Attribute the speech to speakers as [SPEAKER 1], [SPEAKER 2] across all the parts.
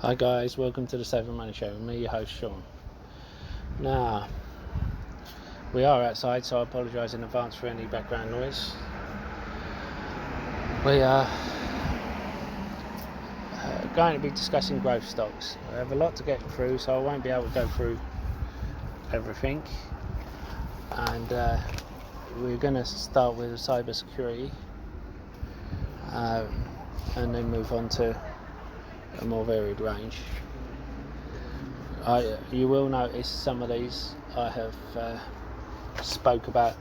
[SPEAKER 1] Hi guys, welcome to the Saving Money Show with me, your host Sean. Now, we are outside, so I apologise in advance for any background noise. We are going to be discussing growth stocks. I have a lot to get through, so I won't be able to go through everything. And we're going to start with cyber security and then move on to a more varied range. You will notice some of these I have spoke about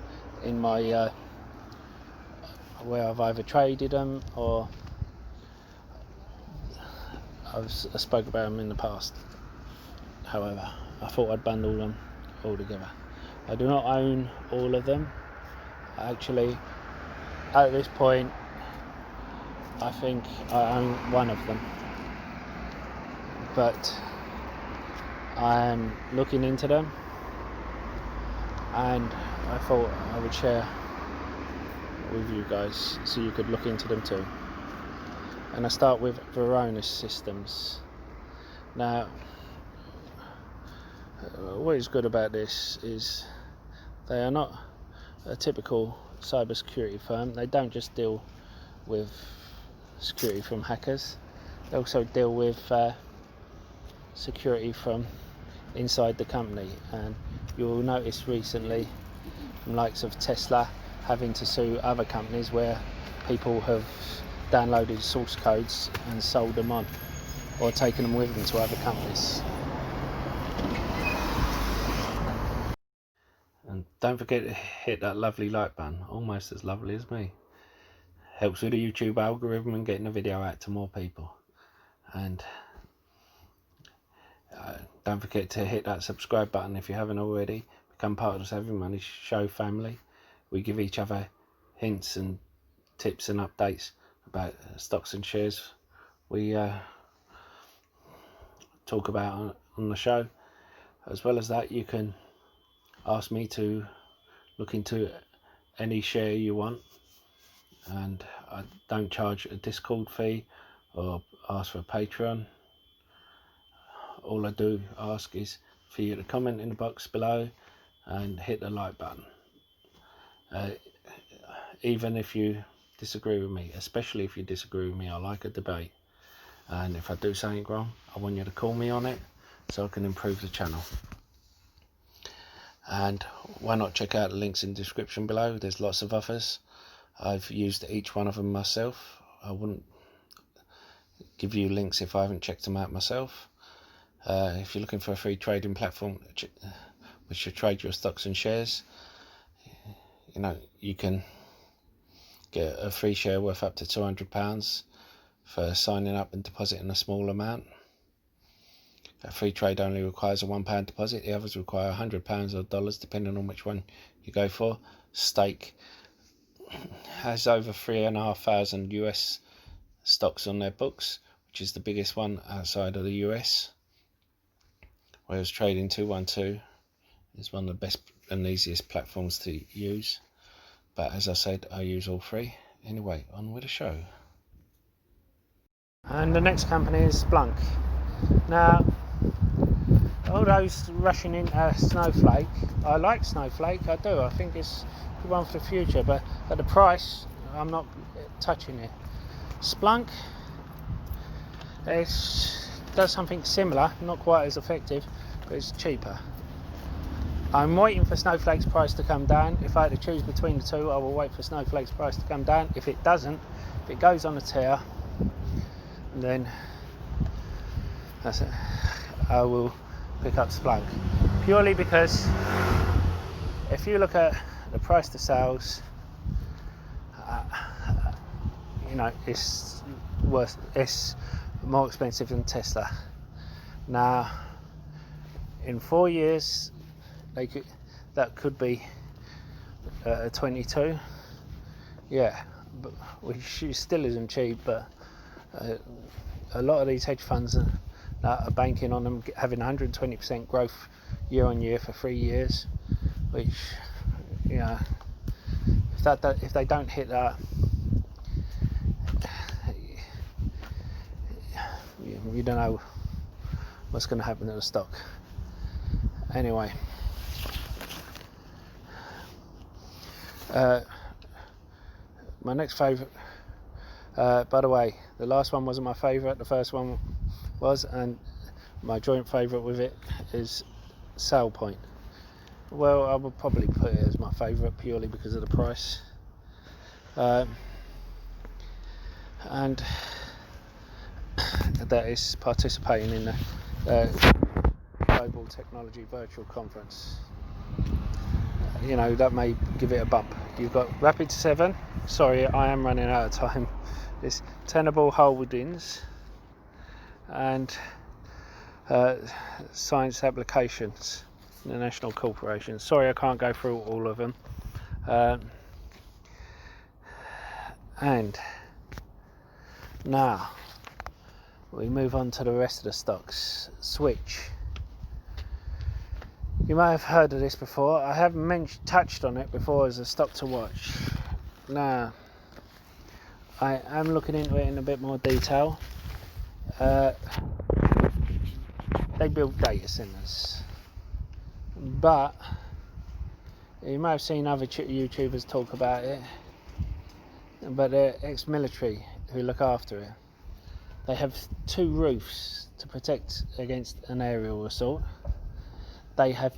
[SPEAKER 1] in my where I've either traded them or I spoke about them in the past. However, I thought I'd bundle them all together. I do not own all of them. Actually, at this point, I think I own one of them. But I'm looking into them, and I thought I would share with you guys so you could look into them too. And I start with Varonis systems. Now, what is good about this is they are not a typical cybersecurity firm. They don't just deal with security from hackers. They also deal with security from inside the company, and you'll notice recently from likes of Tsla having to sue other companies where people have downloaded source codes and sold them on or taken them with them to other companies. And don't forget to hit that lovely like button, almost as lovely as me. Helps with the YouTube algorithm and getting the video out to more people. And don't forget to hit that subscribe button if you haven't already. Become part of the Saving Money Show family. We give each other hints and tips and updates about stocks and shares we talk about on the show. As well as that, you can ask me to look into any share you want, and I don't charge a Discord fee or ask for a Patreon. All I do ask is for you to comment in the box below and hit the like button. Even if you disagree with me, especially if you disagree with me, I like a debate. And if I do something wrong, I want you to call me on it so I can improve the channel. And why not check out the links in the description below? There's lots of offers. I've used each one of them myself. I wouldn't give you links if I haven't checked them out myself. If you're looking for a free trading platform which should trade your stocks and shares, you know, you can get a free share worth up to £200 for signing up and depositing a small amount. A free trade only requires a £1 deposit. The others require £100 or dollars, depending on which one you go for. Stake has over 3,500 US stocks on their books, which is the biggest one outside of the US. Whereas Trading 212 is one of the best and easiest platforms to use. But as I said, I use all three. Anyway, on with the show. And the next company is Spaq. Now, all those rushing into Snowflake, I like Snowflake, I do. I think it's a good one for the future, but at the price, I'm not touching it. Spaq does something similar, not quite as effective, but it's cheaper. I'm waiting for Snowflake's price to come down. If I had to choose between the two, I will wait for Snowflake's price to come down. If it doesn't, if it goes on a tear, then that's it. I will pick up Spaq. Purely because if you look at the price to sales, you know, it's worse. It's more expensive than Tesla. Now, in 4 years, that could be 22. Yeah, but which still isn't cheap. But a lot of these hedge funds are banking on them having 120% growth year on year for 3 years, which, you know, if they don't hit that, you don't know what's going to happen to the stock. Anyway, my next favourite, by the way, the last one wasn't my favourite, the first one was, and my joint favourite with it is Sale Point. Well, I would probably put it as my favourite purely because of the price, and that is participating in the Global Technology Virtual Conference. You know, that may give it a bump. You've got Rapid 7. Sorry, I am running out of time. It's Tenable Holdings and Science Applications International Corporation. Sorry, I can't go through all of them. And now we move on to the rest of the stocks. Switch. You may have heard of this before. I have touched on it before as a stock to watch. Now, I am looking into it in a bit more detail. They build data centers, but you may have seen other YouTubers talk about it, but they're ex-military who look after it. They have 2 roofs to protect against an aerial assault. They have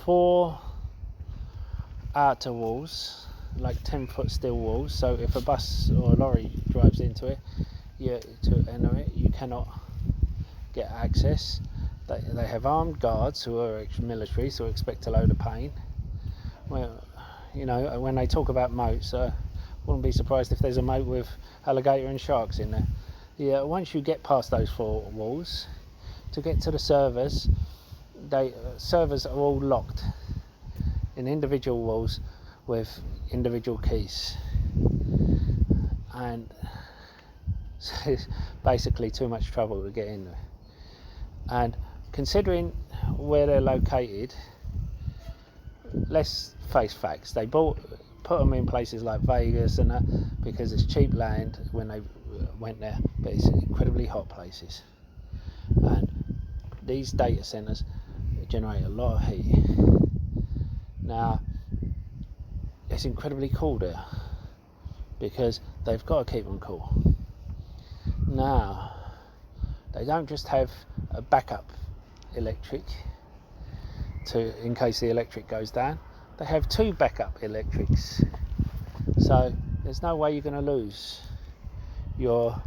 [SPEAKER 1] 4 outer walls, like 10-foot steel walls, so if a bus or a lorry drives into it, to enter it, you cannot get access. They have armed guards who are ex-military, so expect a load of pain. Well, you know, when they talk about moats, wouldn't be surprised if there's a moat with alligator and sharks in there. Yeah, once you get past those 4 walls, to get to the servers, servers are all locked in individual walls with individual keys, and so it's basically too much trouble to get in there. And considering where they're located, let's face facts, they put them in places like Vegas and that because it's cheap land when they went there, but it's incredibly hot places, and these data centers generate a lot of heat. Now, it's incredibly cool there because they've got to keep them cool. Now, they don't just have a backup electric in case the electric goes down. They have 2 backup electrics, so there's no way you're going to lose your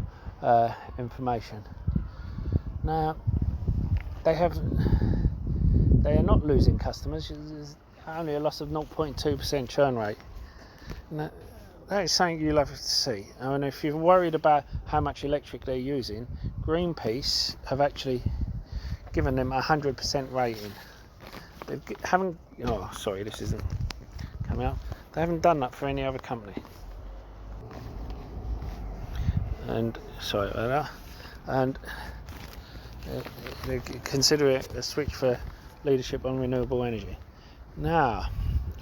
[SPEAKER 1] information. Now, they are not losing customers. There's only a loss of 0.2% churn rate. Now, that is something you'll have to see. I mean, if you're worried about how much electric they're using, Greenpeace have actually given them a 100% rating. They haven't. Oh, sorry, this isn't coming up. They haven't done that for any other company. And sorry about that. And they consider it a switch for leadership on renewable energy. Now,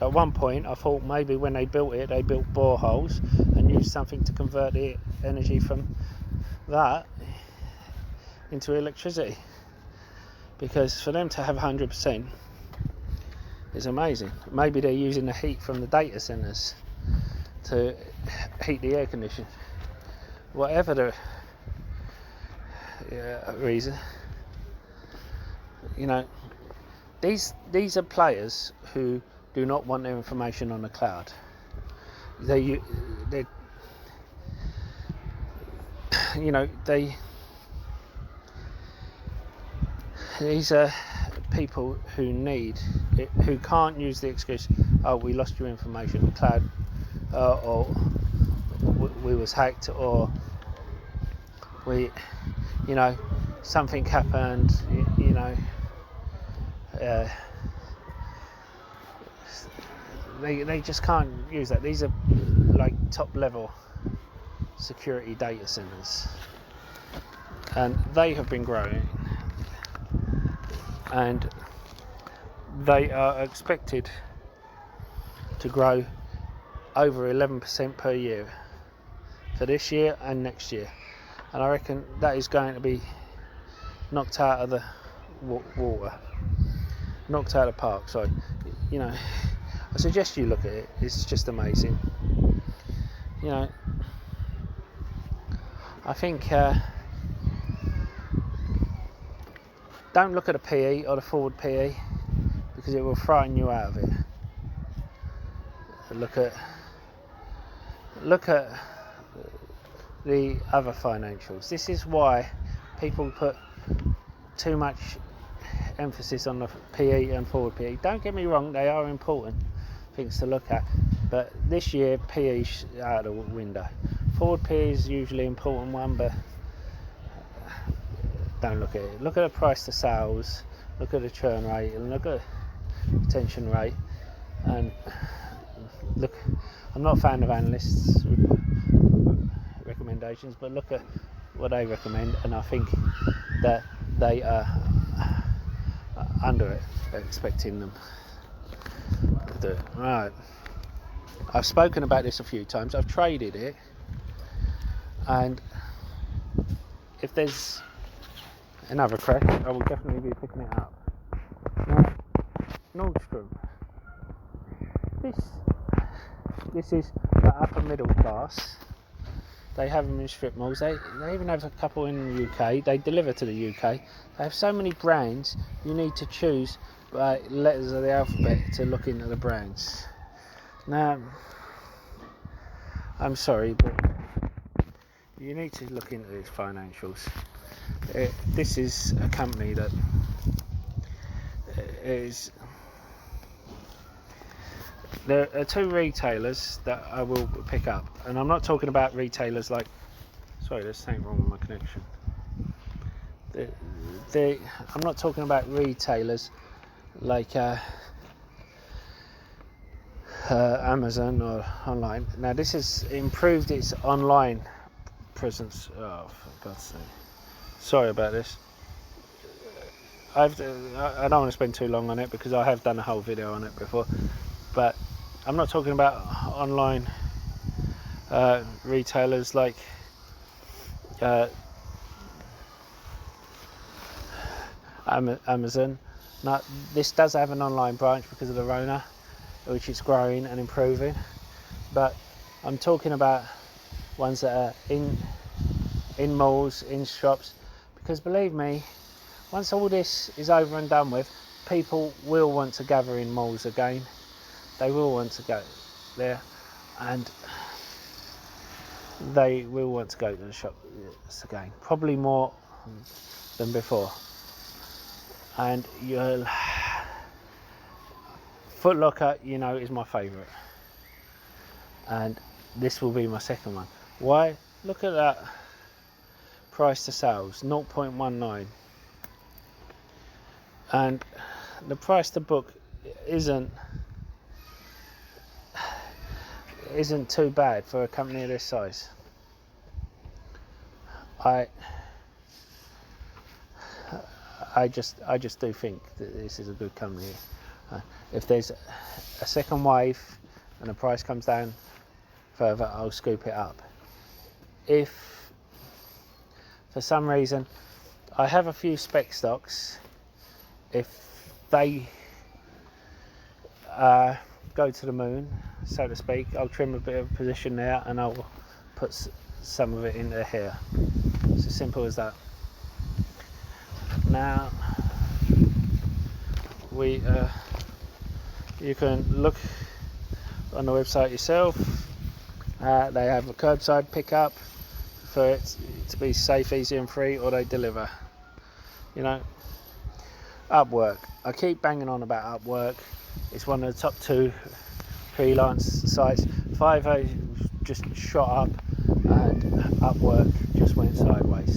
[SPEAKER 1] at one point, I thought maybe when they built it, they built boreholes and used something to convert the energy from that into electricity. Because for them to have 100% is amazing. Maybe they're using the heat from the data centers to heat the air conditioning. Whatever the reason, you know, these are players who do not want their information on the cloud. These are people who can't use the excuse, oh, we lost your information, the cloud, or we was hacked, or something happened, they just can't use that. These are like top level security data centers, and they have been growing, and they are expected to grow over 11% per year for this year and next year, and I reckon that is going to be knocked out of the water. Knocked out of the park. So, you know, I suggest you look at it. It's just amazing. You know, I think don't look at the PE or the forward PE because it will frighten you out of it. Look at the other financials. This is why people put too much emphasis on the PE and forward PE. Don't get me wrong, they are important things to look at, but this year PE's out of the window. Forward PE is usually an important one, but don't look at it. Look at the price to sales, look at the churn rate, and look at retention rate. And look, I'm not a fan of analysts' recommendations, but look at what they recommend, and I think that they are under expecting them to do it. Right, I've spoken about this a few times. I've traded it, and if there's another crash, I will definitely be picking it up. Now, Nordstrom. This is the upper middle class. They have them in strip malls. They even have a couple in the UK. They deliver to the UK. They have so many brands. You need to choose by letters of the alphabet to look into the brands. Now, I'm sorry, but you need to look into these financials. This is a company that is. There are two retailers that I will pick up, and I'm not talking about retailers like. Sorry, there's something wrong with my connection. I'm not talking about retailers like Amazon or online. Now, this has improved its online presence. Oh, for God's sake! Sorry about this. I don't want to spend too long on it because I have done a whole video on it before, but I'm not talking about online retailers like Amazon. Now, this does have an online branch because of the Rona, which is growing and improving, but I'm talking about ones that are in malls, in shops, because believe me, once all this is over and done with, people will want to gather in malls again. They will want to go there, and they will want to go to the shops again, probably more than before. And you'll Foot Locker, you know, is my favourite, and this will be my second one. Why? Look at that price to sales, 0.19, and the price to book isn't too bad for a company of this size. I just do think that this is a good company. If there's a second wave and the price comes down further, I'll scoop it up. If for some reason I have a few spec stocks, if they go to the moon, so to speak, I'll trim a bit of position there and I'll put some of it into here. It's as simple as that. Now, you can look on the website yourself. They have a curbside pickup for it to be safe, easy and free, or they deliver. You know, Upwork. I keep banging on about Upwork. It's one of the top 2 freelance sites. Fiverr just shot up and Upwork just went sideways.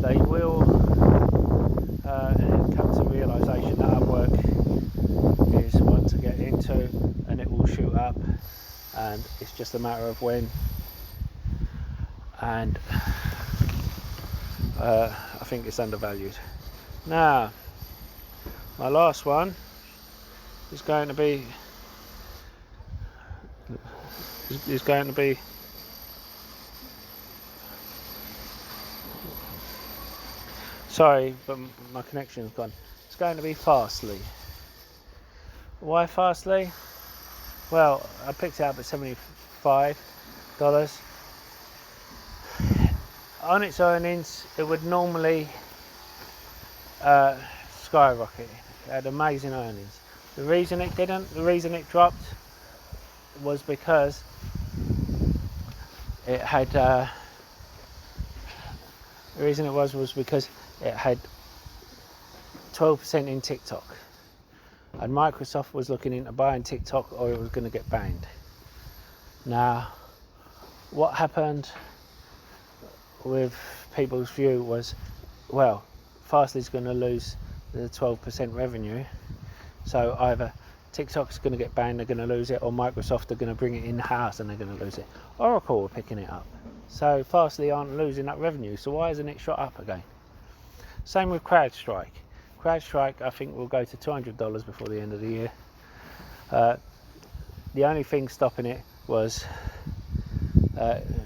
[SPEAKER 1] They will come to realisation that Upwork is one to get into, and it will shoot up, and it's just a matter of when. And I think it's undervalued. Now, my last one is going to be Sorry, but my connection's gone. It's going to be Fastly. Why Fastly? Well, I picked it up at $75. On its earnings, it would normally skyrocket. It had amazing earnings. The reason it didn't, the reason it dropped, was because it had. The reason it was because it had 12% in TikTok, and Microsoft was looking into buying TikTok, or it was going to get banned. Now, what happened with people's view was, well, Fastly's going to lose the 12% revenue, so either TikTok's going to get banned, they're going to lose it, or Microsoft are going to bring it in-house and they're going to lose it. Oracle are picking it up, so Fastly aren't losing that revenue, so why hasn't it shot up again? Same with CrowdStrike. CrowdStrike, I think, will go to $200 before the end of the year. The only thing stopping it was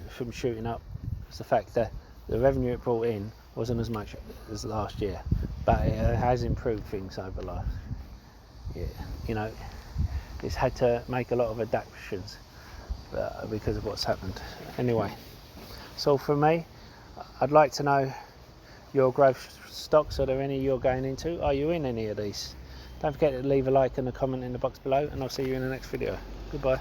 [SPEAKER 1] from shooting up was the fact that the revenue it brought in wasn't as much as last year, but it has improved things over last year. You know, it's had to make a lot of adaptations because of what's happened. Anyway, so for me, I'd like to know your growth stocks. Are there any you're going into? Are you in any of these? Don't forget to leave a like and a comment in the box below, and I'll see you in the next video. Goodbye.